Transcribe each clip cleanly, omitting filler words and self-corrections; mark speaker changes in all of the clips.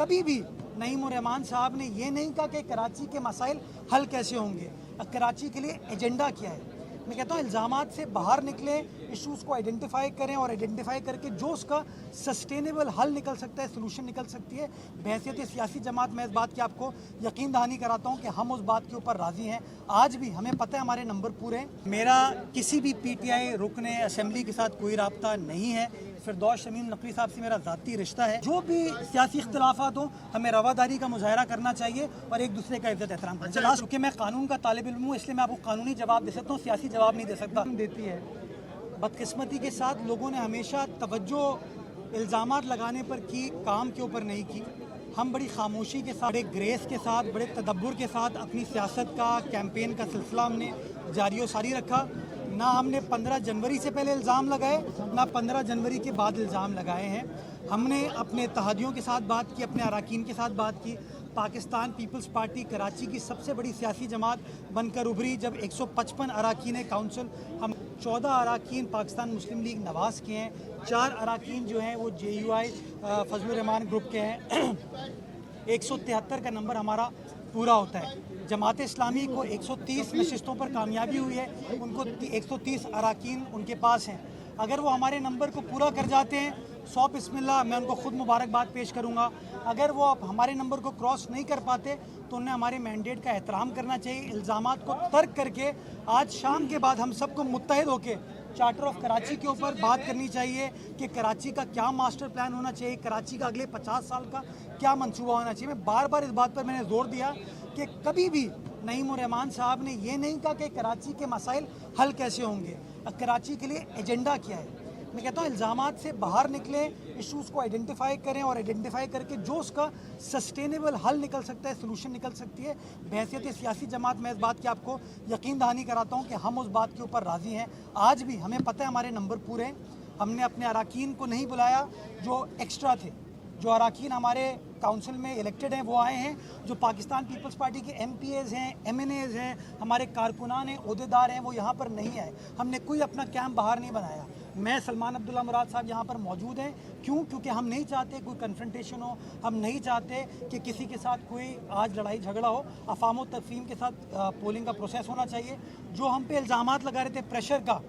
Speaker 1: कभी भी नईम उर रहमान साहब ने ये नहीं कहा कि कराची के मसाइल हल कैसे होंगे, कराची के लिए एजेंडा क्या है। मैं कहता हूँ इल्ज़ामात से बाहर निकलें, इश्यूज़ को आइडेंटिफाई करें और आइडेंटिफाई करके जो उसका सस्टेनेबल हल निकल सकता है, सोल्यूशन निकल सकती है। बहैसियत सियासी जमात मैं इस बात की आपको यकीन दहानी कराता हूँ कि हम उस बात के ऊपर राज़ी हैं। आज भी हमें पता है हमारे नंबर पूरे हैं। मेरा किसी भी PTI रुकने असेंबली के साथ कोई राब्ता नहीं है। फिरदौस शमीम नकवी साहब से मेरा ज़ाती रिश्ता है। जो भी सियासी इख्तिलाफात हो, हमें रवादारी का मुजाहरा करना चाहिए और एक दूसरे का इज्जत एहतराम करना चाहिए। क्योंकि मैं कानून का तालिब इल्म हूँ, इसलिए मैं आपको कानूनी जवाब दे सकता हूँ, सियासी जवाब नहीं दे सकता। देती है बदकिस्मती के साथ लोगों ने हमेशा तवज्जो इल्ज़ामात लगाने पर की, काम के ऊपर नहीं की। हम बड़ी खामोशी के साथ, बड़े ग्रेस के साथ, बड़े तदब्बुर के साथ अपनी सियासत का, कैंपेन का सिलसिला हमने जारी व सारी रखा। ना हमने 15 जनवरी से पहले इल्ज़ाम लगाए, ना 15 जनवरी के बाद इल्ज़ाम लगाए हैं। हमने अपने इत्तेहादियों के साथ बात की, अपने अरकान के साथ बात की। पाकिस्तान पीपल्स पार्टी कराची की सबसे बड़ी सियासी जमात बनकर उभरी जब 155 अरकान काउंसिल, हम 14 अरकान पाकिस्तान मुस्लिम लीग नवाज़ के हैं, 4 अरकान जो हैं वो JUI फजलुर रहमान ग्रुप के हैं। 173 का नंबर हमारा पूरा होता है। जमात इस्लामी को 130 नशिस्तों पर कामयाबी हुई है, उनको 130 अरकान उनके पास हैं। अगर वो हमारे नंबर को पूरा कर जाते हैं, 100 बिस्मिल्लाह, मैं उनको खुद मुबारकबाद पेश करूंगा। अगर वो अब हमारे नंबर को क्रॉस नहीं कर पाते तो उन्हें हमारे मैंडेट का एहतराम करना चाहिए। इल्ज़ामात को तर्क करके आज शाम के बाद हम सबको मुत्तहिद होकर चार्टर ऑफ कराची के ऊपर बात करनी चाहिए कि कराची का क्या मास्टर प्लान होना चाहिए, कराची का अगले 50 साल का क्या मंसूबा होना चाहिए। मैं बार बार इस बात पर मैंने जोर दिया कि कभी भी नईम उर रहमान साहब ने ये नहीं कहा कि कराची के मसाइल हल कैसे होंगे, कराची के लिए एजेंडा क्या है। मैं कहता हूँ इल्ज़ामात से बाहर निकलें, इश्यूज़ को आइडेंटिफाई करें और आइडेंटिफाई करके जो उसका सस्टेनेबल हल निकल सकता है, सोल्यूशन निकल सकती है। बहैसियत सियासी जमात मैं इस बात की आपको यकीन दहानी कराता हूँ कि हम उस बात के ऊपर राज़ी हैं। आज भी हमें पता है हमारे नंबर पूरे हैं। हमने अपने अरकान को नहीं बुलाया जो एक्स्ट्रा थे, जो अरकान हमारे काउंसिल में इलेक्टेड हैं वो आए हैं। जो पाकिस्तान पीपल्स पार्टी के MPAs हैं, MNAs हैं, हमारे कारकुनान हैं, ओहदेदार हैं, वो यहाँ पर नहीं आए। हमने कोई अपना कैंप बाहर नहीं बनाया। मैं सलमान अब्दुल्ला मुराद साहब यहाँ पर मौजूद हैं। क्यों? क्योंकि हम नहीं चाहते कोई कन्फ्रंटेशन हो, हम नहीं चाहते कि किसी के साथ कोई आज लड़ाई झगड़ा हो। अफाम व तफहीम के साथ पोलिंग का प्रोसेस होना चाहिए। जो हम पे इल्ज़ामात लगा रहे थे प्रेशर का,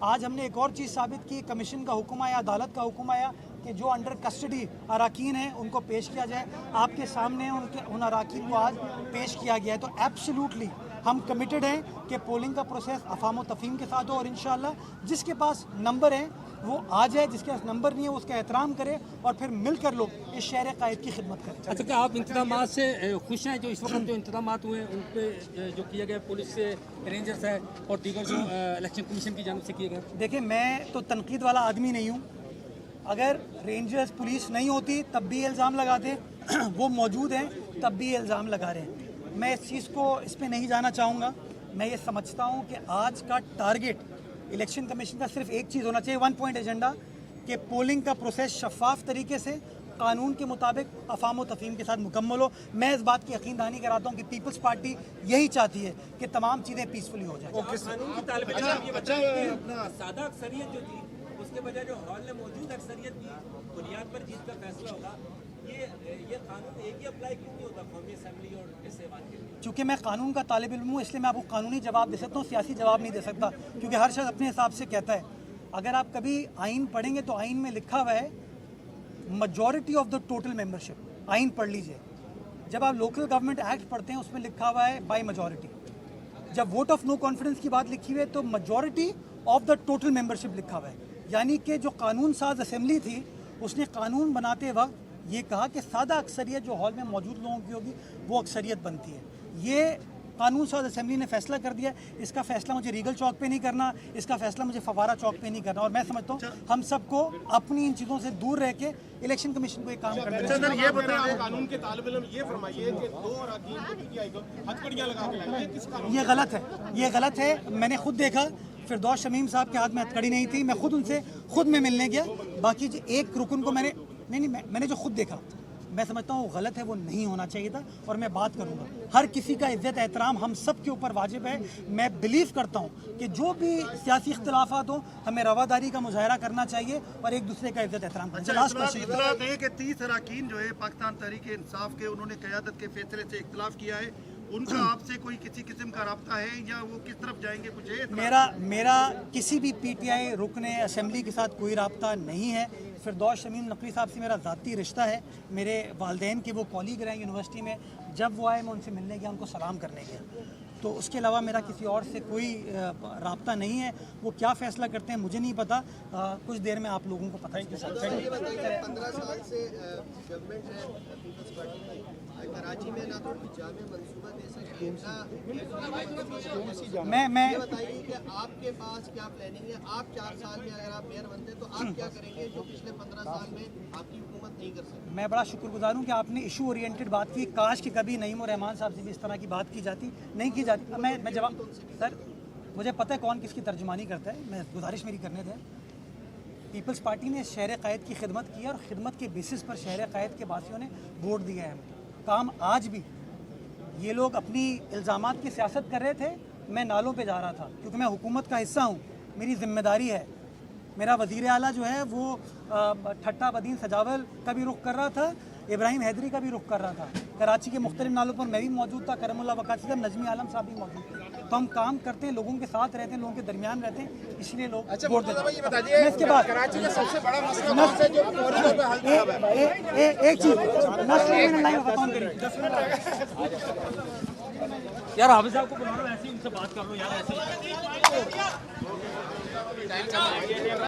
Speaker 1: आज हमने एक और चीज़ साबित की। कमीशन का हुक्म आया, अदालत का हुक्म आया कि जो अंडर कस्टडी अरकान हैं उनको पेश किया जाए। आपके सामने उन अरकान को आज पेश किया गया है। तो एब्सोल्युटली हम कमिटेड हैं कि पोलिंग का प्रोसेस अफाम व तफहीम के साथ हो और इंशाअल्लाह जिसके पास नंबर है वो आ जाए, जिसके पास नंबर नहीं है उसका एहतराम करे और फिर मिलकर लोग इस शहर कायद की खिदमत करें।
Speaker 2: अच्छा, क्या आप इंतजामात से खुश हैं? जो इस वक्त जो इंतजामात हुए उन पर जो किया गया पुलिस से, रेंजर्स है और दीगर जो इलेक्शन कमीशन की जानिब से किए गए?
Speaker 1: देखिए, मैं तो तनकीद वाला आदमी नहीं हूँ। अगर रेंजर्स पुलिस नहीं होती तब भी इल्ज़ाम लगाते, वो मौजूद हैं तब भी इल्ज़ाम लगा रहे हैं। मैं इस चीज़ को इस पर नहीं जाना चाहूँगा। मैं ये समझता हूँ कि आज का टारगेट इलेक्शन कमीशन का सिर्फ एक चीज़ होना चाहिए, 1 पॉइंट एजेंडा, कि पोलिंग का प्रोसेस शफाफ तरीके से कानून के मुताबिक अफाम व तफहीम के साथ मुकम्मल हो। मैं इस बात की यकीन दहानी कराता हूँ कि पीपल्स पार्टी यही चाहती है कि तमाम चीज़ें पीसफुली हो जाए।
Speaker 2: कानून की तालिब इल्म ये बताइए कि सादा अक्सरियत जो थी उसके बजाय जो हॉल में मौजूद अक्सरियत की बुनियाद पर जीत का फैसला होगा, ये कानून एक ही अप्लाई क्यों नहीं होता कौमी असेंबली और इस ऐवान के लिए?
Speaker 1: चूँकि मैं कानून का तालिब इल्म हूँ इसलिए मैं आपको कानूनी जवाब दे सकता हूँ, सियासी जवाब नहीं दे सकता। क्योंकि हर शख्स अपने हिसाब से कहता है। अगर आप कभी आइन पढ़ेंगे तो आइन में लिखा हुआ है majority of the total membership. आइन पढ़ लीजिए। जब आप लोकल गवर्नमेंट एक्ट पढ़ते हैं उसमें लिखा हुआ है बाय मेजॉरिटी। जब वोट ऑफ नो कॉन्फिडेंस की बात लिखी हुई है तो majority of the total membership लिखा हुआ है। यानी कि जो कानून साज असेंबली थी उसने कानून बनाते वक्त ये कहा कि सादा अक्सरियत जो हॉल में मौजूद लोगों की होगी वो अक्सरियत बनती है। ये कानून साज असेंबली ने फैसला कर दिया। इसका फैसला मुझे रीगल चौक पे नहीं करना, इसका फैसला मुझे फवारा चौक पे नहीं करना। और मैं समझता हूँ हम सबको अपनी इन चीज़ों से दूर रह के इलेक्शन कमीशन को एक काम करना चाहिए।
Speaker 3: ये बताइए, कानून के तालिब इल्म ये फरमाइए कि 2 अरकान को PTI को हथकड़ियाँ लगा के लाए, ये किस कानून?
Speaker 1: ये गलत है, ये गलत है। मैंने खुद देखा फिरदौस शमीम साहब के हाथ में हथकड़ी नहीं थी। मैं खुद उनसे खुद में मिलने गया। बाकी जो एक रुकन को मैंने जो खुद देखा मैं समझता हूँ वो गलत है, वो नहीं होना चाहिए था। और मैं बात करूँगा, हर किसी का इज्जत एहतराम हम सब के ऊपर वाजिब है। मैं बिलीव करता हूँ कि जो भी सियासी इख्तलाफात हो, हमें रवादारी का मुजाहरा करना चाहिए और एक दूसरे का इज्जत एहतराम करना चाहिए। लास्ट क्वेश्चन,
Speaker 4: इतला दें कि 30 अरकान जो है पाकिस्तान तहरीक इंसाफ के, उन्होंने क़यादत के फैसले से इख्तलाफ किया है, उनका आपसे कोई किसी किस्म का रब्ता है या वो किस तरफ जाएंगे, कुछ है?
Speaker 1: मेरा किसी भी पीटीआई रुकने असेंबली के साथ कोई रब्ता नहीं है। फिरदौस शमीम नकवी साहब से मेरा ज़ाती रिश्ता है, मेरे वालदेन के वो कॉलीग रहे यूनिवर्सिटी में। जब वो आए मैं उनसे मिलने गया, उनको सलाम करने गया। तो उसके अलावा मेरा किसी और से कोई रब्ता नहीं है। वो क्या फ़ैसला करते हैं मुझे नहीं पता, कुछ देर में आप लोगों को पता ही।
Speaker 5: 15 साल से गवर्नमेंट है पीपल्स पार्टी की, कराची में ना तो जामे मंसूबा दे सके ना।
Speaker 1: मैं
Speaker 5: ये बताइए कि आपके पास क्या प्लानिंग है? आप 4 साल में अगर आप मेयर बनते तो आप क्या करेंगे जो पिछले 15 साल में आपकी हुकूमत नहीं कर सकी?
Speaker 1: मैं बड़ा शुक्रगुजार हूँ कि आपने इशू ओरिएंटेड बात की। काश कि कभी नईम और रहमान साहब से भी इस तरह की बात की जाती, नहीं की जाती। मैं जवाब, सर मुझे पता है कौन किसकी तर्जुमानी करता है, मैं गुजारिश मेरी करने दें। पीपल्स पार्टी ने शहर क़ायद की खिदमत की और ख़िदमत के बेसिस पर शहर क़ायद के वासियों ने वोट दिया है हमको। काम आज भी ये लोग अपनी इल्ज़ामात की सियासत कर रहे थे, मैं नालों पे जा रहा था क्योंकि मैं हुकूमत का हिस्सा हूँ, मेरी जिम्मेदारी है। मेरा वज़ीर आला जो है वो ठट्टा बदीन सजावल का भी रुख कर रहा था, इब्राहिम हैदरी का भी रुख कर रहा था। कराची के मुख्तलिफ नालों पर मैं भी मौजूद था, करमुल्लाह वकासी साहब, नजमी आलम साहब भी मौजूद थे। तो हम काम करते हैं, लोगों के साथ रहते हैं, लोगों के दरमियान रहते हैं, इसलिए लोग वोट देते हैं। इसके बाद कराची का सबसे बड़ा मसला एक चीज़
Speaker 2: यार हाफिज साहब को बुला लो, ऐसे ही उनसे बात कर लो यार, ऐसे ही